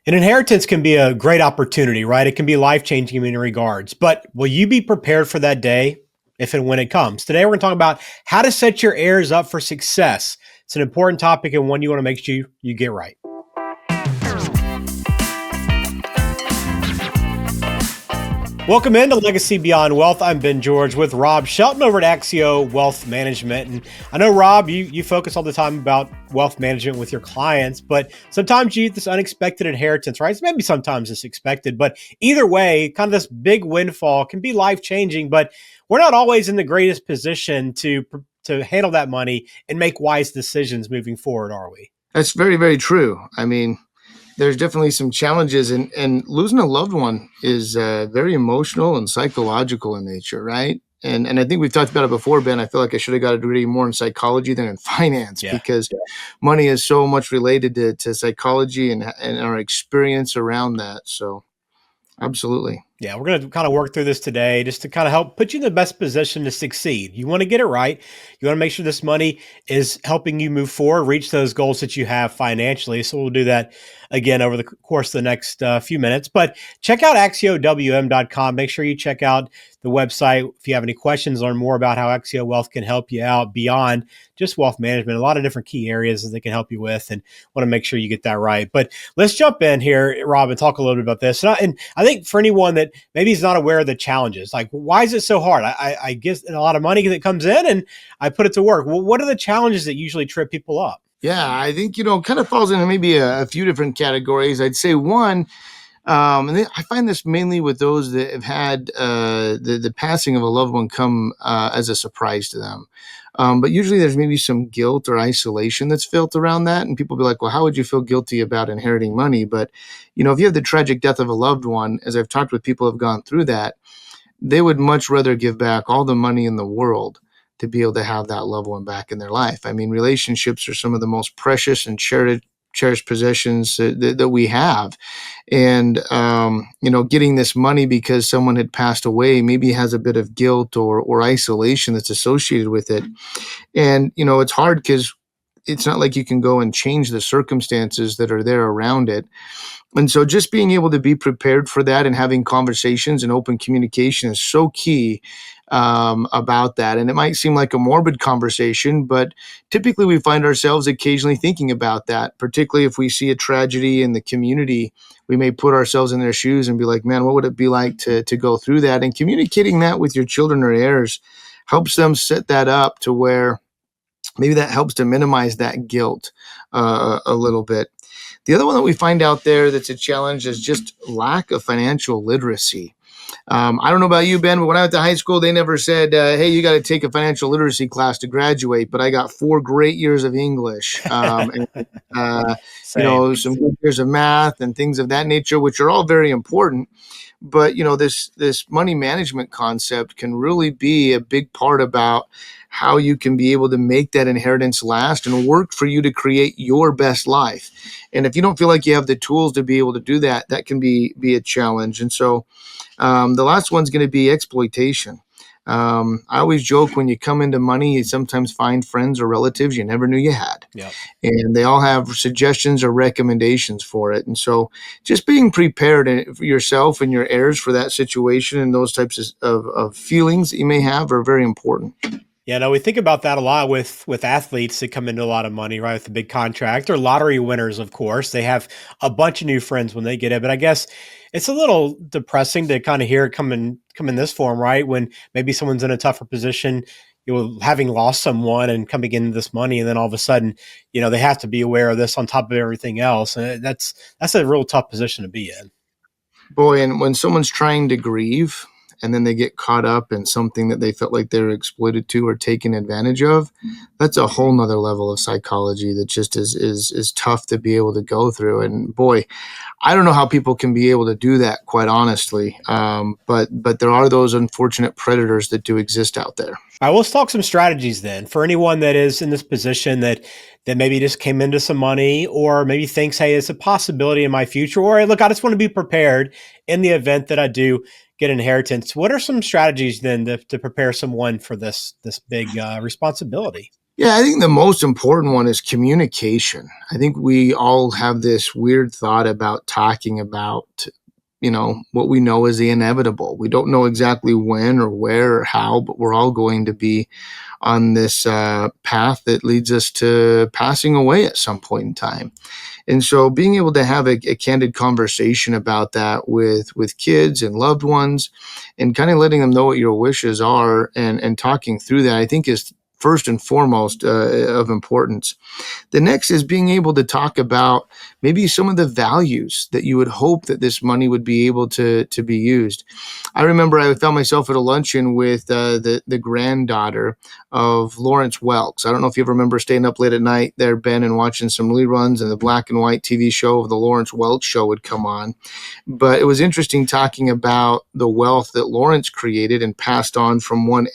An inheritance can be a great opportunity, right? It can be life changing in many regards. But will you be prepared for that day if and when it comes? Today, we're going to talk about how to set your heirs up for success. It's an important topic and one you want to make sure you get right. Welcome into Legacy Beyond Wealth. I'm Ben George with Rob Shelton over at Axio Wealth Management. And I know, Rob, you focus all the time about wealth management with your clients, but sometimes you get this unexpected inheritance, right? So maybe sometimes it's expected, but either way, kind of this big windfall can be life-changing, but we're not always in the greatest position to handle that money and make wise decisions moving forward, are we? That's very, very true. I mean, there's definitely some challenges, and losing a loved one is very emotional and psychological in nature, right? And I think we've talked about it before, Ben. I feel like I should have got a degree more in psychology than in finance Yeah. because money is so much related to psychology and our experience around that. So, absolutely. Yeah, we're going to kind of work through this today just to kind of help put you in the best position to succeed. You want to get it right. You want to make sure this money is helping you move forward, reach those goals that you have financially. So we'll do that again over the course of the next few minutes. But check out AxioWM.com. Make sure you check out the website. If you have any questions, learn more about how Axio Wealth can help you out beyond just wealth management, a lot of different key areas that they can help you with, and want to make sure you get that right. But let's jump in here, Rob, and talk a little bit about this. And I think for anyone that maybe is not aware of the challenges, like why is it so hard? I get a lot of money that comes in and I put it to work. Well, what are the challenges that usually trip people up? Yeah, I think, kind of falls into maybe a few different categories. I'd say one, I find this mainly with those that have had the passing of a loved one come as a surprise to them. But usually there's maybe some guilt or isolation that's felt around that. And people be like, well, how would you feel guilty about inheriting money? But, if you have the tragic death of a loved one, as I've talked with people who have gone through that, they would much rather give back all the money in the world to be able to have that loved one back in their life. I mean, relationships are some of the most precious and cherished possessions that we have. And, getting this money because someone had passed away maybe has a bit of guilt or isolation that's associated with it. And, it's hard because it's not like you can go and change the circumstances that are there around it. And so just being able to be prepared for that and having conversations and open communication is so key about that. And it might seem like a morbid conversation, but typically we find ourselves occasionally thinking about that, particularly if we see a tragedy in the community. We may put ourselves in their shoes and be like, man, what would it be like to go through that? And communicating that with your children or heirs helps them set that up to where maybe that helps to minimize that guilt a little bit. The other one that we find out there that's a challenge is just lack of financial literacy. I don't know about you, Ben, but when I went to high school, they never said, hey, you got to take a financial literacy class to graduate. But I got 4 great years of English, some good years of math and things of that nature, which are all very important. But, this money management concept can really be a big part about how you can be able to make that inheritance last and work for you to create your best life. And if you don't feel like you have the tools to be able to do that, that can be a challenge. And so the last one's going to be exploitation. I always joke when you come into money, you sometimes find friends or relatives you never knew you had. Yep. And they all have suggestions or recommendations for it. And so just being prepared for yourself and your heirs for that situation and those types of feelings that you may have are very important. Yeah, no, we think about that a lot with athletes that come into a lot of money, right? With a big contract or lottery winners, of course. They have a bunch of new friends when they get it. But I guess it's a little depressing to kind of hear it come in this form, right? When maybe someone's in a tougher position, having lost someone and coming into this money, and then all of a sudden, they have to be aware of this on top of everything else. And that's a real tough position to be in. Boy, and when someone's trying to grieve and then they get caught up in something that they felt like they were exploited to or taken advantage of, that's a whole nother level of psychology that just is tough to be able to go through. And boy, I don't know how people can be able to do that, quite honestly. But there are those unfortunate predators that do exist out there. All right, let's talk some strategies then for anyone that is in this position that maybe just came into some money or maybe thinks, hey, it's a possibility in my future, or hey, look, I just want to be prepared in the event that I do get inheritance. What are some strategies then to prepare someone for this big responsibility? Yeah, I think the most important one is communication. I think we all have this weird thought about talking about, what we know is the inevitable. We don't know exactly when or where or how, but we're all going to be on this path that leads us to passing away at some point in time. And so being able to have a candid conversation about that with kids and loved ones, and kind of letting them know what your wishes are, and talking through that, I think is first and foremost of importance. The next is being able to talk about maybe some of the values that you would hope that this money would be able to be used. I remember I found myself at a luncheon with the granddaughter of Lawrence Welks. I don't know if you ever remember staying up late at night there, Ben, and watching some reruns, and the black and white TV show of the Lawrence Welks show would come on. But it was interesting talking about the wealth that Lawrence created and passed on from one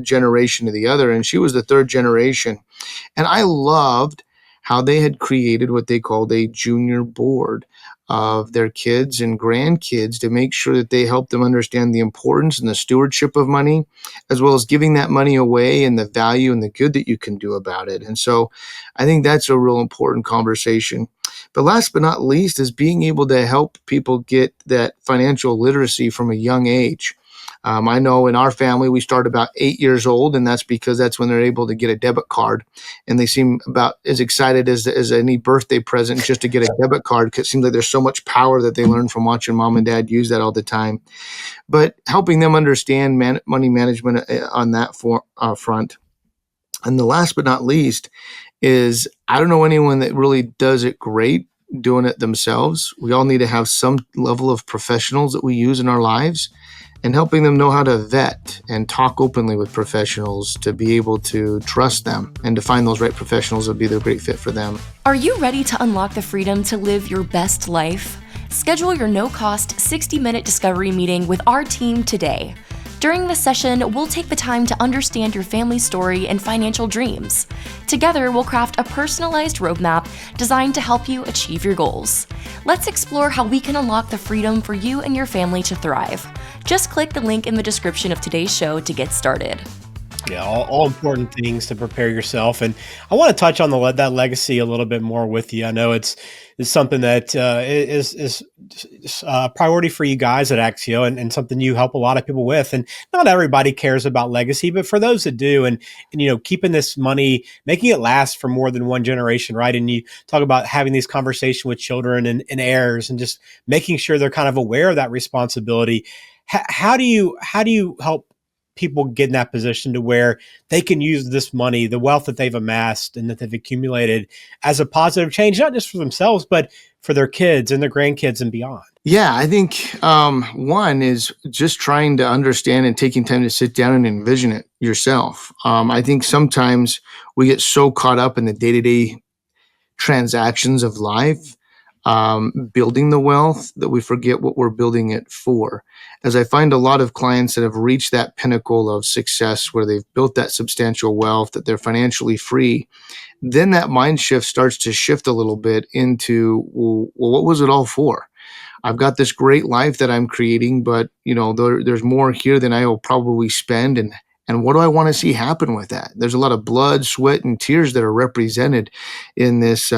generation to the other. And she was the third generation. And I loved how they had created what they called a junior board of their kids and grandkids to make sure that they help them understand the importance and the stewardship of money, as well as giving that money away and the value and the good that you can do about it. And so I think that's a real important conversation. But last but not least is being able to help people get that financial literacy from a young age. I know in our family, we start about 8 years old, and that's because that's when they're able to get a debit card. And they seem about as excited as any birthday present just to get a debit card, because it seems like there's so much power that they learn from watching mom and dad use that all the time. But helping them understand money management on that front. And the last but not least is, I don't know anyone that really does it great doing it themselves. We all need to have some level of professionals that we use in our lives, and helping them know how to vet and talk openly with professionals to be able to trust them and to find those right professionals that would be the great fit for them. Are you ready to unlock the freedom to live your best life? Schedule your no-cost 60-minute discovery meeting with our team today. During this session, we'll take the time to understand your family's story and financial dreams. Together, we'll craft a personalized roadmap designed to help you achieve your goals. Let's explore how we can unlock the freedom for you and your family to thrive. Just click the link in the description of today's show to get started. Yeah, all important things to prepare yourself. And I want to touch on that legacy a little bit more with you. I know it's something that is a priority for you guys at Axio, and something you help a lot of people with. And not everybody cares about legacy, but for those that do, and keeping this money, making it last for more than one generation, right? And you talk about having these conversations with children and heirs, and just making sure they're kind of aware of that responsibility. How do you help people get in that position to where they can use this money, the wealth that they've amassed and that they've accumulated, as a positive change, not just for themselves, but for their kids and their grandkids and beyond? Yeah, I think one is just trying to understand and taking time to sit down and envision it yourself. I think sometimes we get so caught up in the day-to-day transactions of life, building the wealth, that we forget what we're building it for. As I find a lot of clients that have reached that pinnacle of success where they've built that substantial wealth, that they're financially free, then that mind shift starts to shift a little bit into, well, what was it all for? I've got this great life that I'm creating, but there's more here than I will probably spend, and what do I want to see happen with that? There's a lot of blood, sweat, and tears that are represented in this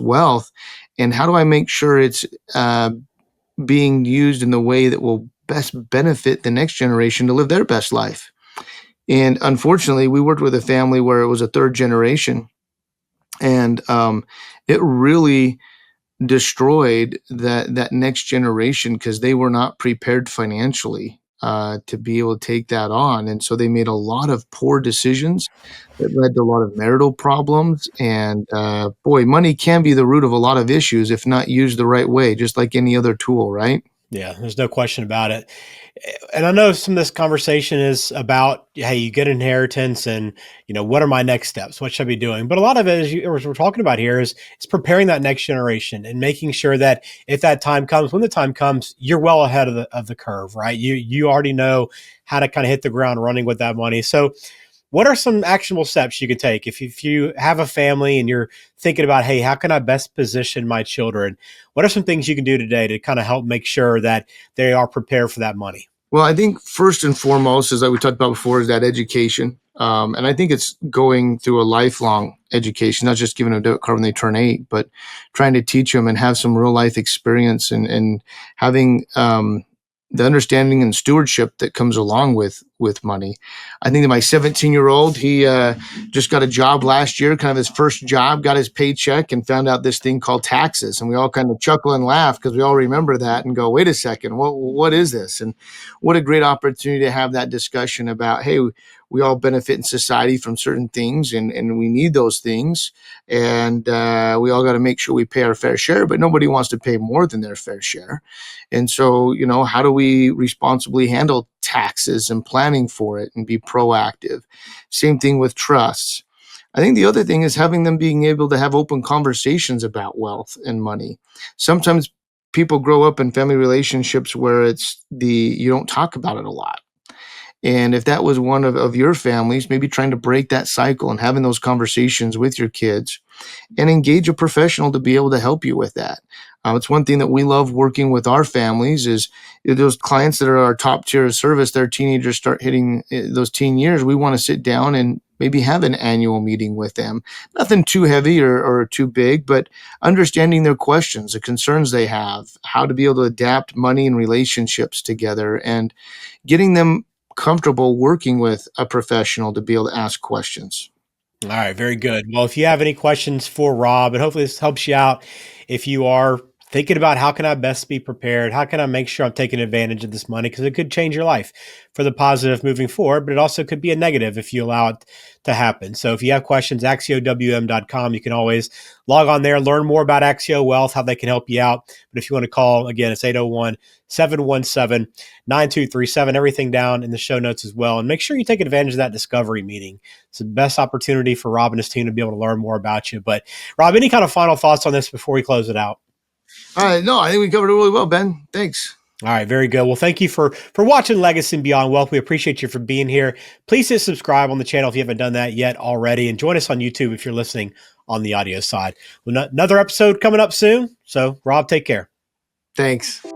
wealth, and how do I make sure it's being used in the way that will best benefit the next generation to live their best life? And unfortunately, we worked with a family where it was a third generation, and it really destroyed that next generation, because they were not prepared financially to be able to take that on. And so they made a lot of poor decisions that led to a lot of marital problems. And boy, money can be the root of a lot of issues if not used the right way, just like any other tool, right? Yeah, there's no question about it. And I know some of this conversation is about, hey, you get inheritance, and what are my next steps? What should I be doing? But a lot of it, as we're talking about here, is preparing that next generation and making sure that if that time comes, when the time comes, you're well ahead of the curve, right? You already know how to kind of hit the ground running with that money. So what are some actionable steps you can take if you have a family and you're thinking about, hey, how can I best position my children? What are some things you can do today to kind of help make sure that they are prepared for that money? Well, I think first and foremost, as we talked about before, is that education. And I think it's going through a lifelong education, not just giving them a debit card when they turn 8, but trying to teach them and have some real life experience, and having the understanding and stewardship that comes along with money. I think that my 17-year-old, he just got a job last year, kind of his first job, got his paycheck, and found out this thing called taxes. And we all kind of chuckle and laugh because we all remember that and go, wait a second, what is this? And what a great opportunity to have that discussion about, hey, we all benefit in society from certain things, and we need those things. And we all got to make sure we pay our fair share, but nobody wants to pay more than their fair share. And so, how do we responsibly handle taxes and planning for it and be proactive? Same thing with trusts. I think the other thing is having them being able to have open conversations about wealth and money. Sometimes people grow up in family relationships where you don't talk about it a lot. And if that was one of your families, maybe trying to break that cycle and having those conversations with your kids, and engage a professional to be able to help you with that. It's one thing that we love working with our families is those clients that are our top tier of service, their teenagers start hitting those teen years. We want to sit down and maybe have an annual meeting with them. Nothing too heavy or too big, but understanding their questions, the concerns they have, how to be able to adapt money and relationships together, and getting them comfortable working with a professional to be able to ask questions. All right, very good. Well, if you have any questions for Rob, and hopefully this helps you out, if you are thinking about how can I best be prepared, how can I make sure I'm taking advantage of this money, because it could change your life for the positive moving forward, but it also could be a negative if you allow it to happen. So if you have questions, axiowm.com, you can always log on there, learn more about Axio Wealth, how they can help you out. But if you want to call, again, it's 801-717-9237, everything down in the show notes as well. And make sure you take advantage of that discovery meeting. It's the best opportunity for Rob and his team to be able to learn more about you. But Rob, any kind of final thoughts on this before we close it out? No, I think we covered it really well, Ben. Thanks. All right, very good. Well, thank you for watching Legacy and Beyond Wealth. We appreciate you for being here. Please hit subscribe on the channel if you haven't done that yet already, and join us on YouTube if you're listening on the audio side. Another episode coming up soon. So, Rob, take care. Thanks.